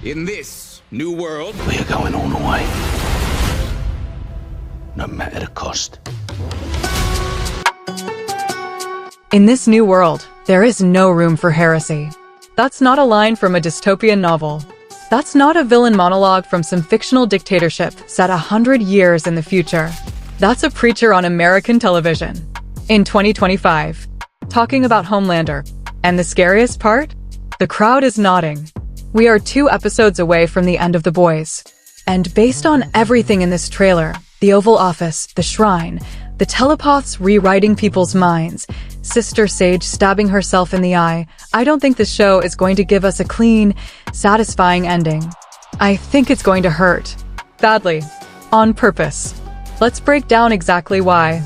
In this new world, we are going all the way. No matter the cost. In this new world, there is no room for heresy. That's not a line from a dystopian novel. That's not a villain monologue from some fictional dictatorship set 100 years in the future. That's a preacher on American television in 2025, talking about Homelander. And the scariest part? The crowd is nodding. We are 2 episodes away from the end of The Boys. And based on everything in this trailer, the Oval Office, the Shrine, the telepaths rewriting people's minds, Sister Sage stabbing herself in the eye, I don't think the show is going to give us a clean, satisfying ending. I think it's going to hurt. Badly. On purpose. Let's break down exactly why.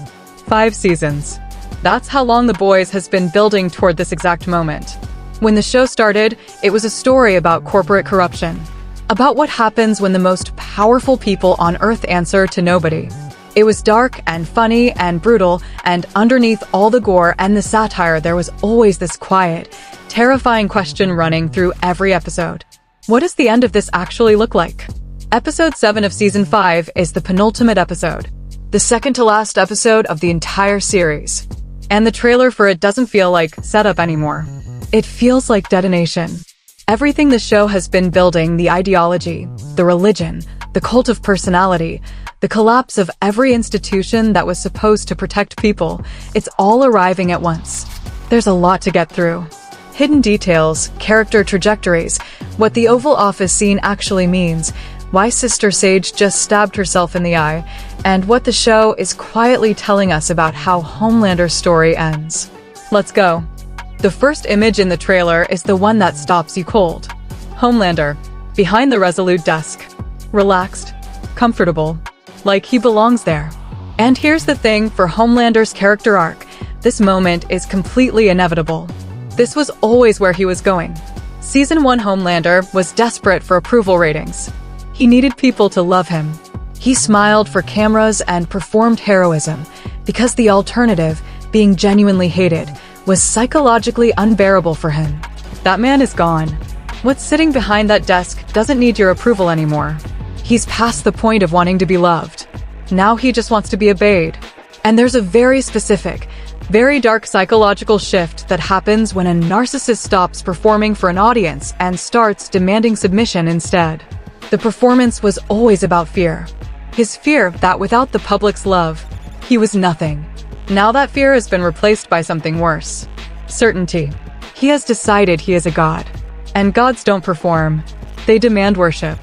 5 seasons. That's how long The Boys has been building toward this exact moment. When the show started, it was a story about corporate corruption. About what happens when the most powerful people on Earth answer to nobody. It was dark and funny and brutal, and underneath all the gore and the satire, there was always this quiet, terrifying question running through every episode. What does the end of this actually look like? Episode 7 of Season 5 is the penultimate episode, the second to last episode of the entire series. And the trailer for it doesn't feel like setup anymore. It feels like detonation. Everything the show has been building, the ideology, the religion, the cult of personality, the collapse of every institution that was supposed to protect people, it's all arriving at once. There's a lot to get through. Hidden details, character trajectories, what the Oval Office scene actually means, why Sister Sage just stabbed herself in the eye, and what the show is quietly telling us about how Homelander's story ends. Let's go. The first image in the trailer is the one that stops you cold. Homelander, behind the resolute desk. Relaxed, comfortable, like he belongs there. And here's the thing for Homelander's character arc, this moment is completely inevitable. This was always where he was going. Season 1 Homelander was desperate for approval ratings. He needed people to love him. He smiled for cameras and performed heroism, because the alternative, being genuinely hated, was psychologically unbearable for him. That man is gone. What's sitting behind that desk doesn't need your approval anymore. He's past the point of wanting to be loved. Now he just wants to be obeyed. And there's a very specific, very dark psychological shift that happens when a narcissist stops performing for an audience and starts demanding submission instead. The performance was always about fear. His fear that without the public's love, he was nothing. Now that fear has been replaced by something worse. Certainty. He has decided he is a god. And gods don't perform. They demand worship.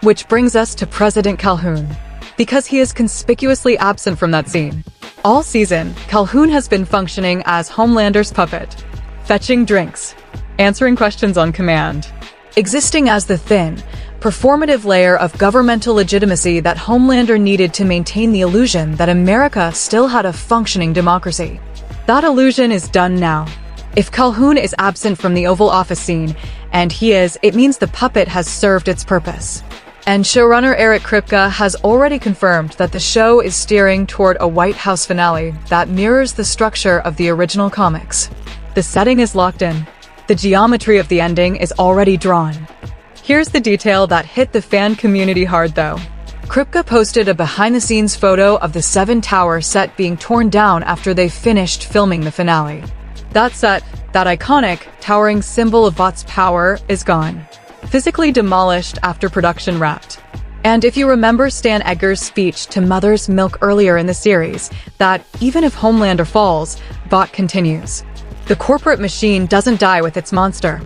Which brings us to President Calhoun. Because he is conspicuously absent from that scene. All season, Calhoun has been functioning as Homelander's puppet. Fetching drinks. Answering questions on command. Existing as the thin, performative layer of governmental legitimacy that Homelander needed to maintain the illusion that America still had a functioning democracy. That illusion is done now. If Calhoun is absent from the Oval Office scene, and he is, it means the puppet has served its purpose. And showrunner Eric Kripke has already confirmed that the show is steering toward a White House finale that mirrors the structure of the original comics. The setting is locked in. The geometry of the ending is already drawn. Here's the detail that hit the fan community hard though. Kripke posted a behind-the-scenes photo of the 7 Tower set being torn down after they finished filming the finale. That set, that iconic, towering symbol of Vought's power, is gone. Physically demolished after production wrapped. And if you remember Stan Edgar's speech to Mother's Milk earlier in the series, that even if Homelander falls, Vought continues. The corporate machine doesn't die with its monster.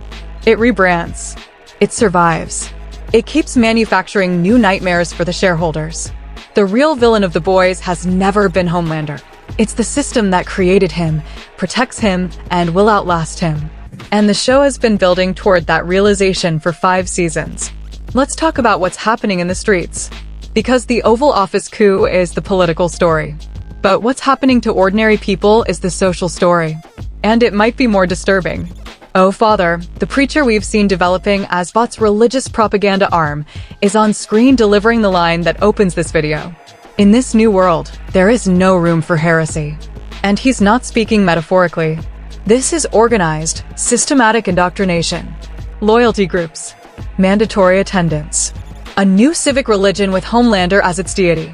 It rebrands. It survives. It keeps manufacturing new nightmares for the shareholders. The real villain of The Boys has never been Homelander. It's the system that created him, protects him, and will outlast him. And the show has been building toward that realization for 5 seasons. Let's talk about what's happening in the streets. Because the Oval Office coup is the political story. But what's happening to ordinary people is the social story. And it might be more disturbing. Oh Father, the preacher we've seen developing as Vought's religious propaganda arm, is on screen delivering the line that opens this video. In this new world, there is no room for heresy. And he's not speaking metaphorically. This is organized, systematic indoctrination. Loyalty groups, mandatory attendance. A new civic religion with Homelander as its deity.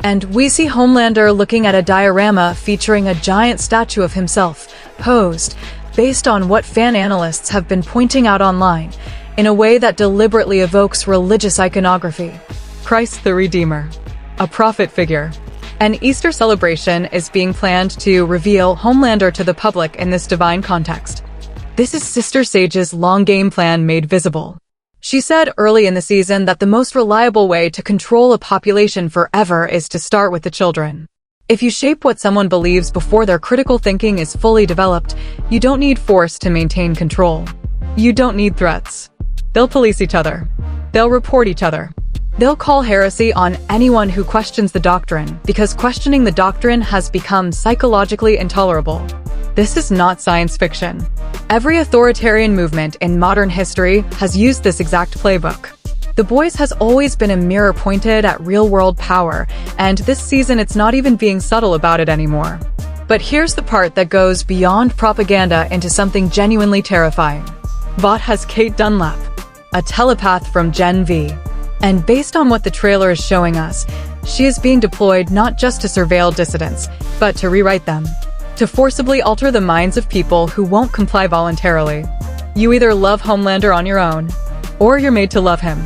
And we see Homelander looking at a diorama featuring a giant statue of himself, posed, based on what fan analysts have been pointing out online, in a way that deliberately evokes religious iconography. Christ the Redeemer. A prophet figure. An Easter celebration is being planned to reveal Homelander to the public in this divine context. This is Sister Sage's long game plan made visible. She said early in the season that the most reliable way to control a population forever is to start with the children. If you shape what someone believes before their critical thinking is fully developed, you don't need force to maintain control. You don't need threats. They'll police each other. They'll report each other. They'll call heresy on anyone who questions the doctrine, because questioning the doctrine has become psychologically intolerable. This is not science fiction. Every authoritarian movement in modern history has used this exact playbook. The Boys has always been a mirror pointed at real-world power, and this season it's not even being subtle about it anymore. But here's the part that goes beyond propaganda into something genuinely terrifying. Vought has Kate Dunlap, a telepath from Gen V. And based on what the trailer is showing us, she is being deployed not just to surveil dissidents, but to rewrite them. To forcibly alter the minds of people who won't comply voluntarily. You either love Homelander on your own, or you're made to love him.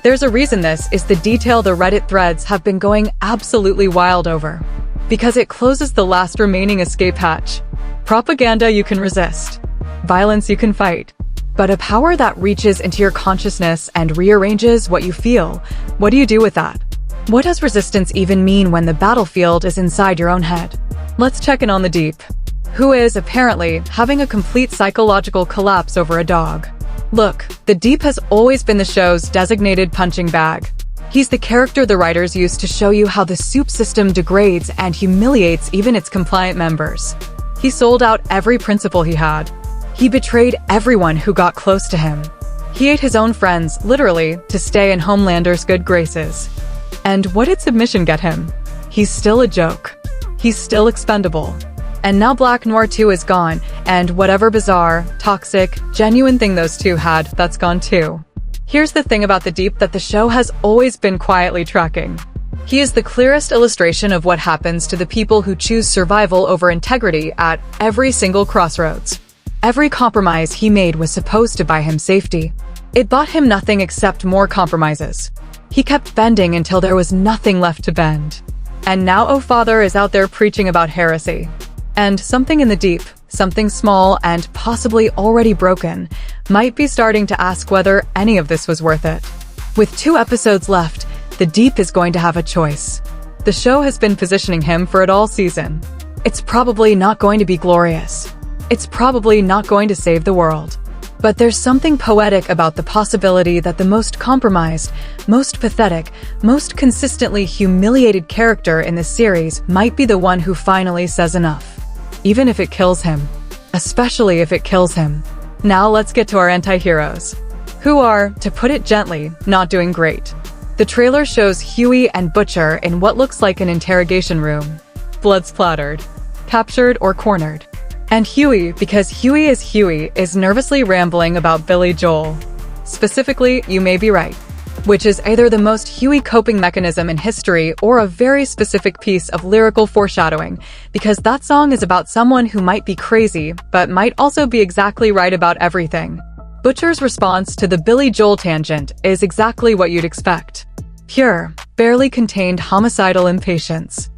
There's a reason this is the detail the Reddit threads have been going absolutely wild over. Because it closes the last remaining escape hatch. Propaganda you can resist. Violence you can fight. But a power that reaches into your consciousness and rearranges what you feel, what do you do with that? What does resistance even mean when the battlefield is inside your own head? Let's check in on the Deep, who is apparently having a complete psychological collapse over a dog. Look, the Deep has always been the show's designated punching bag. He's the character the writers use to show you how the soup system degrades and humiliates even its compliant members. He sold out every principle he had. He betrayed everyone who got close to him. He ate his own friends, literally, to stay in Homelander's good graces. And what did submission get him? He's still a joke. He's still expendable. And now Black Noir 2 is gone, and whatever bizarre, toxic, genuine thing those two had, that's gone too. Here's the thing about the Deep that the show has always been quietly tracking. He is the clearest illustration of what happens to the people who choose survival over integrity at every single crossroads. Every compromise he made was supposed to buy him safety. It bought him nothing except more compromises. He kept bending until there was nothing left to bend. And now Oh Father is out there preaching about heresy. And something in the Deep, something small and possibly already broken, might be starting to ask whether any of this was worth it. With 2 episodes left, the Deep is going to have a choice. The show has been positioning him for it all season. It's probably not going to be glorious. It's probably not going to save the world. But there's something poetic about the possibility that the most compromised, most pathetic, most consistently humiliated character in the series might be the one who finally says enough. Even if it kills him. Especially if it kills him. Now let's get to our anti-heroes. Who are, to put it gently, not doing great. The trailer shows Huey and Butcher in what looks like an interrogation room. Blood splattered. Captured or cornered. And Huey, because Huey, is nervously rambling about Billy Joel. Specifically, you may be right. Which is either the most Huey coping mechanism in history or a very specific piece of lyrical foreshadowing, because that song is about someone who might be crazy, but might also be exactly right about everything. Butcher's response to the Billy Joel tangent is exactly what you'd expect. Pure, barely contained homicidal impatience.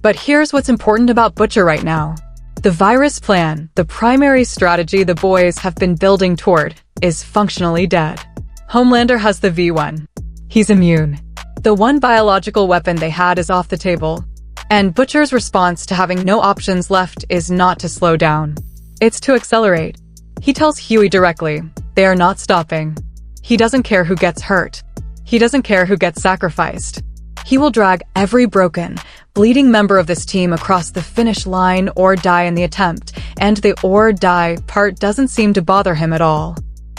But here's what's important about Butcher right now. The virus plan, the primary strategy the boys have been building toward, is functionally dead. Homelander has the V1. He's immune. The one biological weapon they had is off the table. And Butcher's response to having no options left is not to slow down. It's to accelerate. He tells Huey directly, they are not stopping. He doesn't care who gets hurt. He doesn't care who gets sacrificed. He will drag every broken, bleeding member of this team across the finish line or die in the attempt, and the or die part doesn't seem to bother him at all.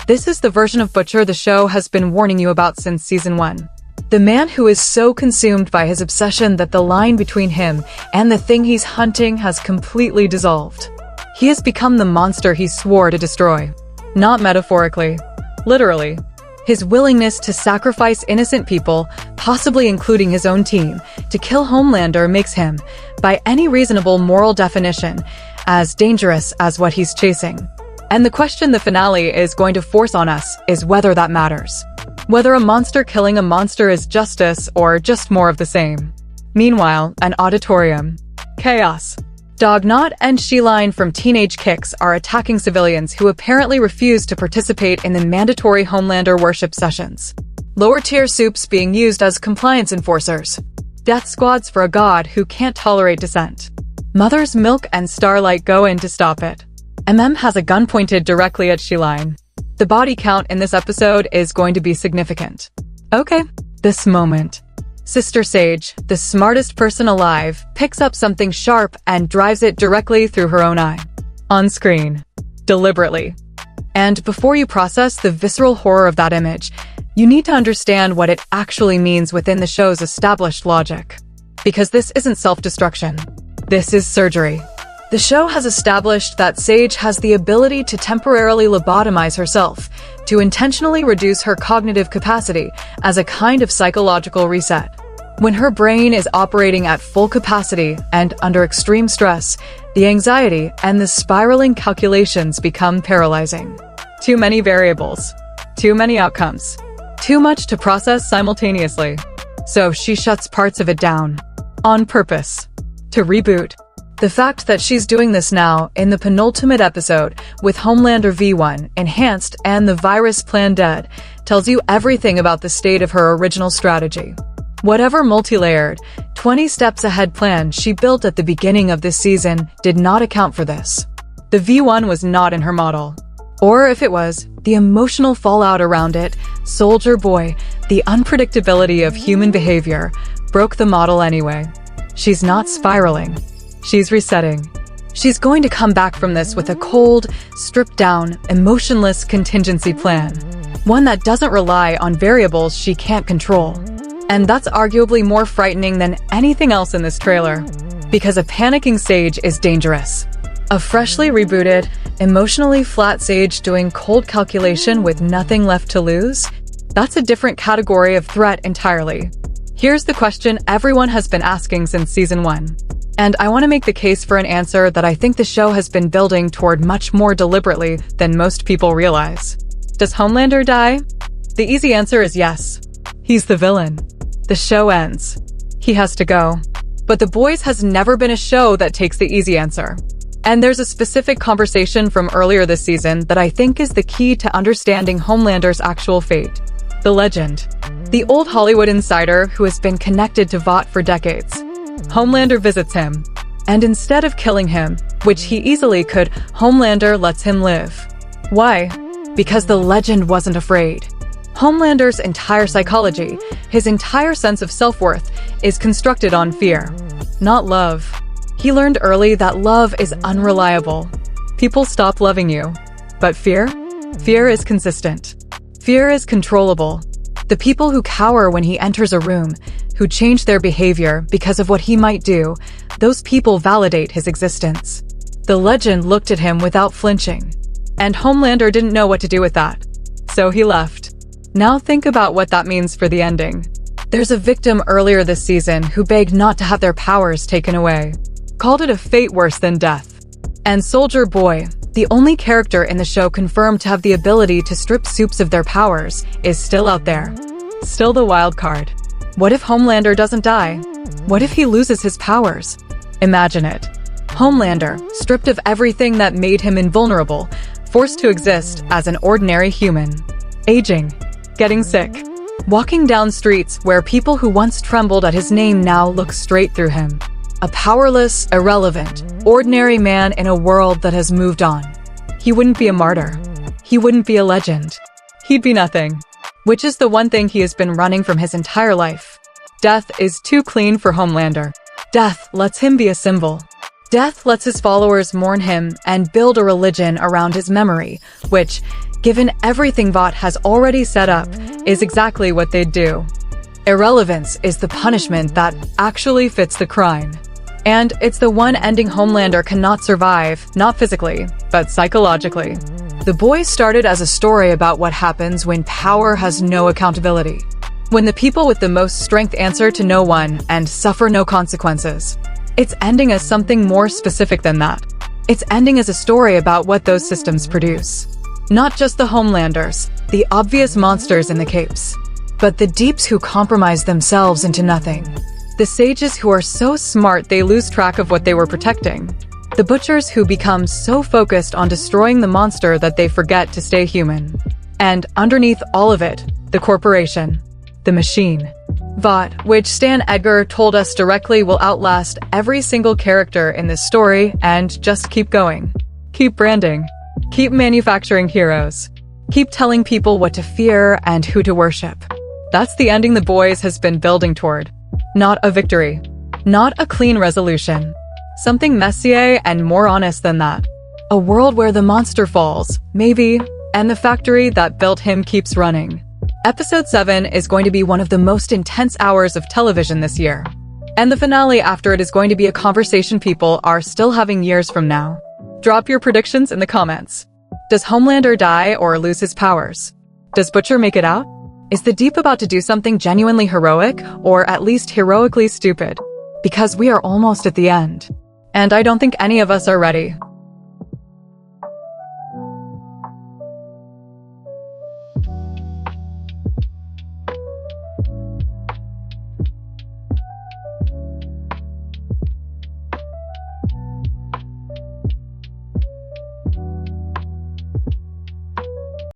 This is the version of Butcher the show has been warning you about since season 1. The man who is so consumed by his obsession that the line between him and the thing he's hunting has completely dissolved. He has become the monster he swore to destroy. Not metaphorically. Literally. His willingness to sacrifice innocent people, possibly including his own team, to kill Homelander makes him, by any reasonable moral definition, as dangerous as what he's chasing. And the question the finale is going to force on us is whether that matters. Whether a monster killing a monster is justice or just more of the same. Meanwhile, an auditorium. Chaos. Dognot and Sheline from Teenage Kicks are attacking civilians who apparently refuse to participate in the mandatory Homelander worship sessions. Lower-tier soups being used as compliance enforcers. Death squads for a god who can't tolerate dissent. Mother's Milk and Starlight go in to stop it. has a gun pointed directly at Sheline. The body count in this episode is going to be significant. Okay, this moment. Sister Sage, the smartest person alive, picks up something sharp and drives it directly through her own eye. On screen. Deliberately. And before you process the visceral horror of that image, you need to understand what it actually means within the show's established logic. Because this isn't self-destruction. This is surgery. The show has established that Sage has the ability to temporarily lobotomize herself, to intentionally reduce her cognitive capacity as a kind of psychological reset. When her brain is operating at full capacity and under extreme stress, the anxiety and the spiraling calculations become paralyzing. Too many variables. Too many outcomes. Too much to process simultaneously. So she shuts parts of it down. On purpose. To reboot. The fact that she's doing this now, in the penultimate episode, with Homelander V1 enhanced and the virus plan dead, tells you everything about the state of her original strategy. Whatever multi-layered, 20 steps ahead plan she built at the beginning of this season did not account for this. The V1 was not in her model. Or if it was, the emotional fallout around it, Soldier Boy, the unpredictability of human behavior, broke the model anyway. She's not spiraling. She's resetting. She's going to come back from this with a cold, stripped-down, emotionless contingency plan. One that doesn't rely on variables she can't control. And that's arguably more frightening than anything else in this trailer. Because a panicking Sage is dangerous. A freshly rebooted, emotionally flat Sage doing cold calculation with nothing left to lose? That's a different category of threat entirely. Here's the question everyone has been asking since Season 1. And I want to make the case for an answer that I think the show has been building toward much more deliberately than most people realize. Does Homelander die? The easy answer is yes. He's the villain. The show ends. He has to go. But The Boys has never been a show that takes the easy answer. And there's a specific conversation from earlier this season that I think is the key to understanding Homelander's actual fate. The legend. The old Hollywood insider who has been connected to Vought for decades. Homelander visits him, and instead of killing him, which he easily could, Homelander lets him live. Why? Because the legend wasn't afraid. Homelander's entire psychology, his entire sense of self-worth, is constructed on fear, not love. He learned early that love is unreliable. People stop loving you. But fear? Fear is consistent. Fear is controllable. The people who cower when he enters a room, who change their behavior because of what he might do, those people validate his existence. The legend looked at him without flinching. And Homelander didn't know what to do with that. So he left. Now think about what that means for the ending. There's a victim earlier this season who begged not to have their powers taken away. Called it a fate worse than death. And Soldier Boy, the only character in the show confirmed to have the ability to strip soups of their powers, is still out there. Still the wild card. What if Homelander doesn't die? What if he loses his powers? Imagine it. Homelander, stripped of everything that made him invulnerable, forced to exist as an ordinary human. Aging. Getting sick. Walking down streets where people who once trembled at his name now look straight through him. A powerless, irrelevant, ordinary man in a world that has moved on. He wouldn't be a martyr. He wouldn't be a legend. He'd be nothing. Which is the one thing he has been running from his entire life. Death is too clean for Homelander. Death lets him be a symbol. Death lets his followers mourn him and build a religion around his memory, which, given everything Vought has already set up, is exactly what they'd do. Irrelevance is the punishment that actually fits the crime. And it's the one ending Homelander cannot survive, not physically, but psychologically. The Boys started as a story about what happens when power has no accountability. When the people with the most strength answer to no one and suffer no consequences. It's ending as something more specific than that. It's ending as a story about what those systems produce. Not just the Homelanders, the obvious monsters in the capes, but the Deeps who compromise themselves into nothing. The Sages who are so smart they lose track of what they were protecting. The Butchers who become so focused on destroying the monster that they forget to stay human. And underneath all of it, the corporation. The machine. Vought, which Stan Edgar told us directly will outlast every single character in this story and just keep going. Keep branding. Keep manufacturing heroes. Keep telling people what to fear and who to worship. That's the ending The Boys has been building toward. Not a victory. Not a clean resolution. Something messier and more honest than that. A world where the monster falls, maybe, and the factory that built him keeps running. Episode 7 is going to be one of the most intense hours of television this year. And the finale after it is going to be a conversation people are still having years from now. Drop your predictions in the comments. Does Homelander die or lose his powers? Does Butcher make it out? Is the Deep about to do something genuinely heroic, or at least heroically stupid? Because we are almost at the end. And I don't think any of us are ready.